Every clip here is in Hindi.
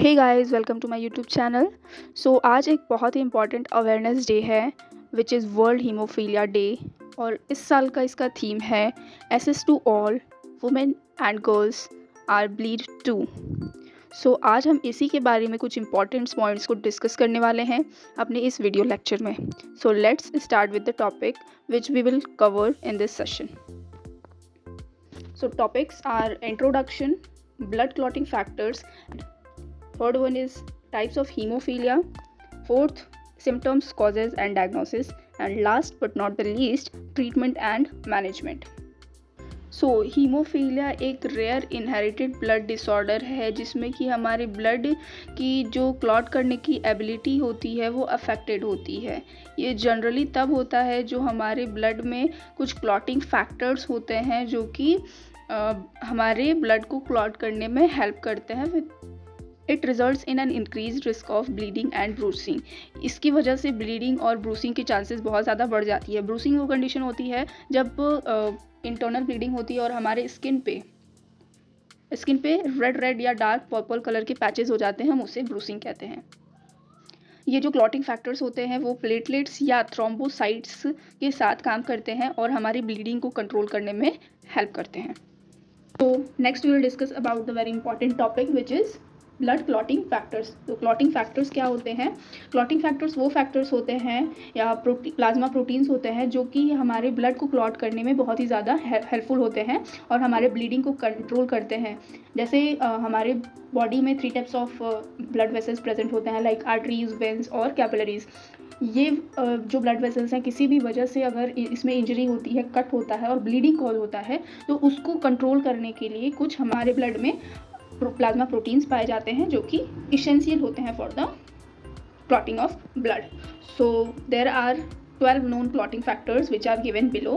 Hey guys, welcome to my YouTube channel. आज एक बहुत ही इम्पॉर्टेंट अवेयरनेस डे है which is world haemophilia day. और इस साल का इसका थीम है access to all women and girls are bleed too. आज हम इसी के बारे में कुछ इंपॉर्टेंट पॉइंट्स को डिस्कस करने वाले हैं अपने इस वीडियो लेक्चर में। Let's start with the topic which we will cover in this session. Topics are introduction, blood clotting factors. Third one is types of hemophilia. Fourth, symptoms, causes and diagnosis. And last but not the least, treatment and management. Haemophilia एक रेयर इनहेरिटेड ब्लड डिसऑर्डर है जिसमें कि हमारे ब्लड की जो क्लॉट करने की एबिलिटी होती है वो अफेक्टेड होती है। ये जनरली तब होता है जो हमारे ब्लड में कुछ क्लॉटिंग फैक्टर्स होते हैं जो कि हमारे ब्लड को क्लॉट करने में हेल्प करते हैं। It results in an increase risk of bleeding and bruising. इसकी वजह से ब्लीडिंग और ब्रूसिंग की चांसेस बहुत ज़्यादा बढ़ जाती है। ब्रूसिंग वो कंडीशन होती है जब इंटरनल ब्लीडिंग होती है और हमारे स्किन पे रेड या डार्क पर्पल कलर के पैचेस हो जाते हैं, हम उसे ब्रूसिंग कहते हैं। ये जो क्लॉटिंग फैक्टर्स होते हैं वो प्लेटलेट्स या थ्रोम्बोसाइट्स के साथ काम करते हैं और हमारी ब्लीडिंग को कंट्रोल करने में हेल्प करते हैं। Next we will discuss about the very important topic which is blood clotting factors. Clotting factors क्या होते हैं? क्लॉटिंग फैक्टर्स वो फैक्टर्स होते हैं या प्लाज्मा प्रोटीन्स होते हैं जो कि हमारे ब्लड को क्लॉट करने में बहुत ही ज़्यादा हेल्पफुल होते हैं और हमारे ब्लीडिंग को कंट्रोल करते हैं। जैसे हमारे बॉडी में 3 types of blood vessels present होते हैं, लाइक आर्टरीज, वेन्स और कैपिलरीज। ये जो ब्लड वेसल्स हैं, किसी भी वजह से अगर इसमें इंजरी होती है, कट होता है और ब्लीडिंग कॉज होता है, तो उसको कंट्रोल करने के लिए कुछ हमारे ब्लड में प्लाज्मा प्रोटीन्स पाए जाते हैं जो कि इसेंशियल होते हैं for the clotting of blood. There are 12 known clotting factors which are given below.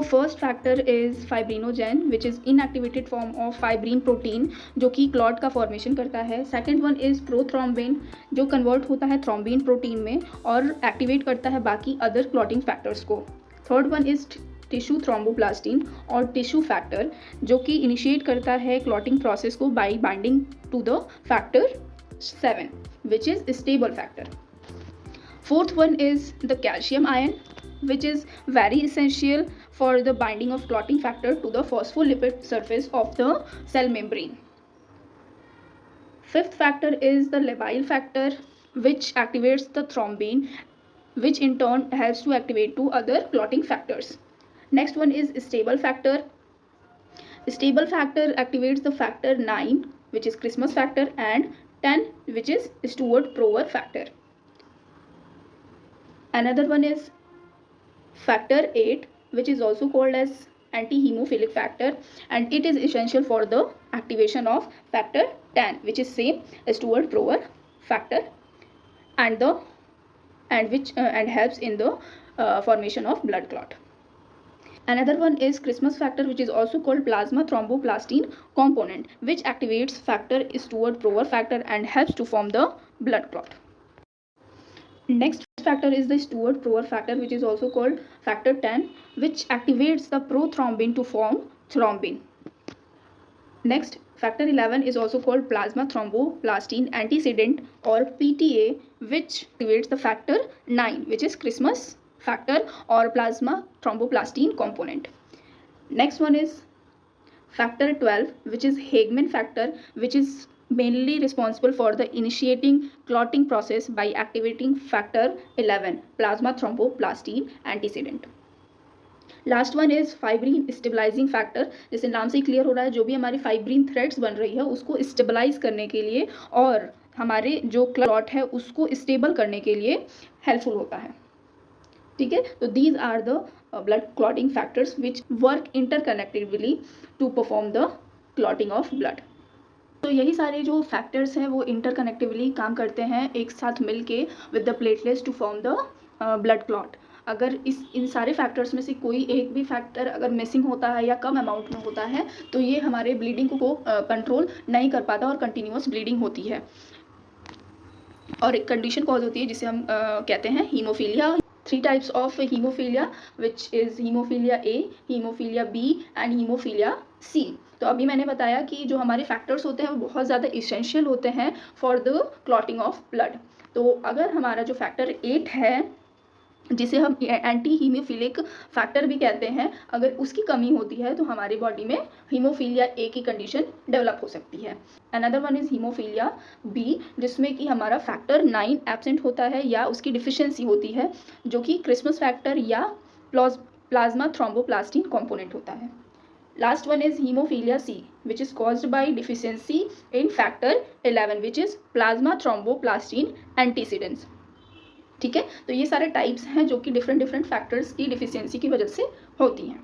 First factor is fibrinogen, which is inactivated form of fibrin protein जो कि क्लॉट का फॉर्मेशन करता है। सेकेंड वन इज़ प्रोथ्रोम्बिन जो कन्वर्ट होता है थ्रोम्बिन प्रोटीन में और एक्टिवेट करता है बाकी अदर क्लॉटिंग फैक्टर्स को। Third one is tissue thromboplastin और टिश्यू फैक्टर जो कि इनिशिएट करता है क्लॉटिंग प्रोसेस को by binding to the factor 7 which is stable factor. Fourth one is the calcium ion which is very essential for the binding of clotting factor to the phospholipid surface of the cell membrane. Fifth factor is the labile factor which activates the thrombin, which in turn helps to activate 2 other clotting factors. Next one is stable factor. Stable factor activates the factor 9 which is Christmas factor and 10 which is Stewart-Prower factor. Another one is factor 8 which is also called as anti-hemophilic factor and it is essential for the activation of factor 10 which is same as Stewart-Prower factor and helps in the formation of blood clot. Another one is Christmas factor which is also called plasma thromboplastin component which activates factor Stewart-Prower factor and helps to form the blood clot. Next factor is the Stewart-Prower factor which is also called factor 10 which activates the prothrombin to form thrombin. Next, factor 11 is also called plasma thromboplastin antecedent or PTA which activates the factor 9 which is Christmas factor or plasma thromboplastin component. Next one is factor 12 which is Hagman factor which is mainly responsible for the initiating clotting process by activating factor 11 plasma thromboplastin antecedent. Last one is fibrin stabilising factor. जैसे नाम से ही क्लियर हो रहा है, जो भी हमारी फाइब्रिन थ्रेड्स बन रही है उसको स्टेबलाइज करने के लिए और हमारे जो क्लॉट है उसको स्टेबल करने के लिए हेल्पफुल होता है। ठीक है, तो these are the blood clotting factors which work interconnectively to perform the clotting of blood. तो यही सारे जो फैक्टर्स हैं वो इंटरकनेक्टिवली काम करते हैं एक साथ मिल के with the platelets to form the blood clot. अगर इन सारे फैक्टर्स में से कोई एक भी फैक्टर अगर मिसिंग होता है या कम अमाउंट में होता है तो ये हमारे ब्लीडिंग को कंट्रोल नहीं कर पाता और कंटिन्यूस ब्लीडिंग होती है और एक कंडीशन कॉज होती है जिसे हम कहते हैं haemophilia. 3 types of hemophilia which is hemophilia A, hemophilia B and hemophilia C. तो अभी मैंने बताया कि जो हमारे फैक्टर्स होते हैं वो बहुत ज़्यादा इसेंशियल होते हैं for the clotting of blood. तो अगर हमारा जो फैक्टर 8 है, जिसे हम एंटी हीमोफिलिक फैक्टर भी कहते हैं, अगर उसकी कमी होती है तो हमारी बॉडी में हीमोफीलिया ए की कंडीशन डेवलप हो सकती है। Another one is haemophilia B, जिसमें कि हमारा फैक्टर 9 एब्सेंट होता है या उसकी डिफिशियंसी होती है, जो कि क्रिसमस फैक्टर या प्लाज्मा थ्रोम्बोप्लास्टिन कंपोनेंट होता है। Last one is haemophilia C, which is caused by deficiency in factor 11, which is plasma thromboplastin antecedents. ठीक है, तो ये सारे टाइप्स हैं जो कि डिफरेंट फैक्टर्स की डिफिशियंसी की वजह से होती हैं।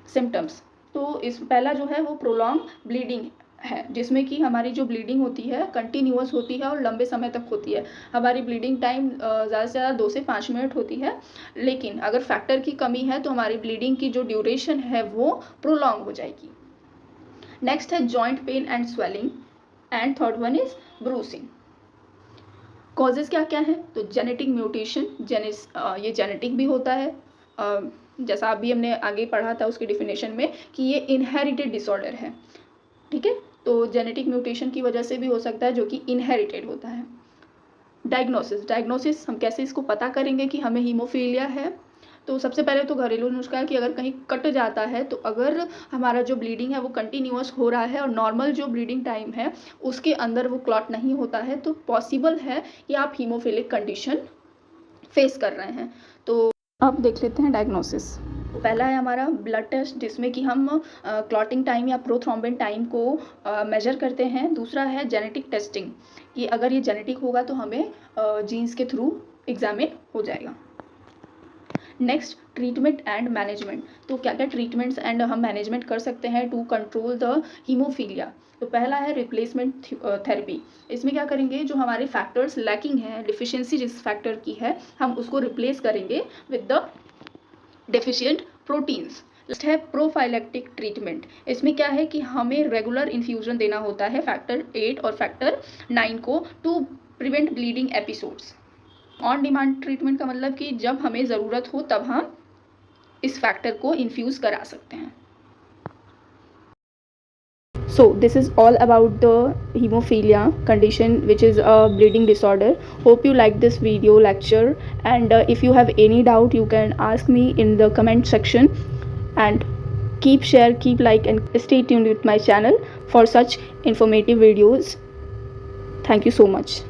सिम्टम्स, तो इस पहला जो है वो प्रोलॉन्ग ब्लीडिंग है, जिसमें कि हमारी जो ब्लीडिंग होती है कंटिन्यूअस होती है और लंबे समय तक होती है। हमारी ब्लीडिंग टाइम ज़्यादा से ज़्यादा 2 से 5 मिनट होती है, लेकिन अगर फैक्टर की कमी है तो हमारी ब्लीडिंग की जो ड्यूरेशन है वो प्रोलॉन्ग हो जाएगी। नेक्स्ट है joint pain and swelling, and third one is bruising. Causes क्या क्या है, तो जेनेटिक म्यूटेशन, ये जेनेटिक भी होता है, जैसा अभी हमने आगे पढ़ा था उसकी डिफिनेशन में कि ये इनहेरिटेड डिसऑर्डर है। ठीक है, तो जेनेटिक म्यूटेशन की वजह से भी हो सकता है जो कि इनहेरिटेड होता है। डायग्नोसिस हम कैसे इसको पता करेंगे कि हमें हीमोफीलिया है, तो सबसे पहले तो घरेलू नुस्खा है कि अगर कहीं कट जाता है, तो अगर हमारा जो ब्लीडिंग है वो कंटिन्यूअस हो रहा है और नॉर्मल जो ब्लीडिंग टाइम है उसके अंदर वो क्लॉट नहीं होता है, तो पॉसिबल है कि आप हीमोफिलिक कंडीशन फेस कर रहे हैं। तो अब देख लेते हैं डायग्नोसिस। पहला है हमारा ब्लड टेस्ट, जिसमें कि हम क्लॉटिंग टाइम या प्रोथ्रोम्बिन टाइम को मेजर करते हैं। दूसरा है जेनेटिक टेस्टिंग, कि अगर ये जेनेटिक होगा तो हमें जीन्स के थ्रू एग्जामिन हो जाएगा। नेक्स्ट, ट्रीटमेंट एंड मैनेजमेंट, तो क्या क्या ट्रीटमेंट्स एंड हम मैनेजमेंट कर सकते हैं टू कंट्रोल द हीमोफीलिया। तो पहला है रिप्लेसमेंट थेरेपी। इसमें क्या करेंगे, जो हमारे फैक्टर्स लैकिंग है, डिफिशियंसी जिस फैक्टर की है, हम उसको रिप्लेस करेंगे with the deficient proteins. Next है प्रोफाइलेक्टिक ट्रीटमेंट। इसमें क्या है कि हमें रेगुलर इन्फ्यूजन देना होता है फैक्टर 8 और फैक्टर 9 को, to prevent bleeding episodes. On demand treatment का मतलब कि जब हमें ज़रूरत हो तब हम इस फैक्टर को इन्फ्यूज़ करा सकते हैं। So this is all about the hemophilia condition, which is a bleeding disorder. Hope you like this video lecture, and if you have any doubt you can ask me in the comment section, and keep share, keep like, and stay tuned with my channel for such informative videos. Thank you so much.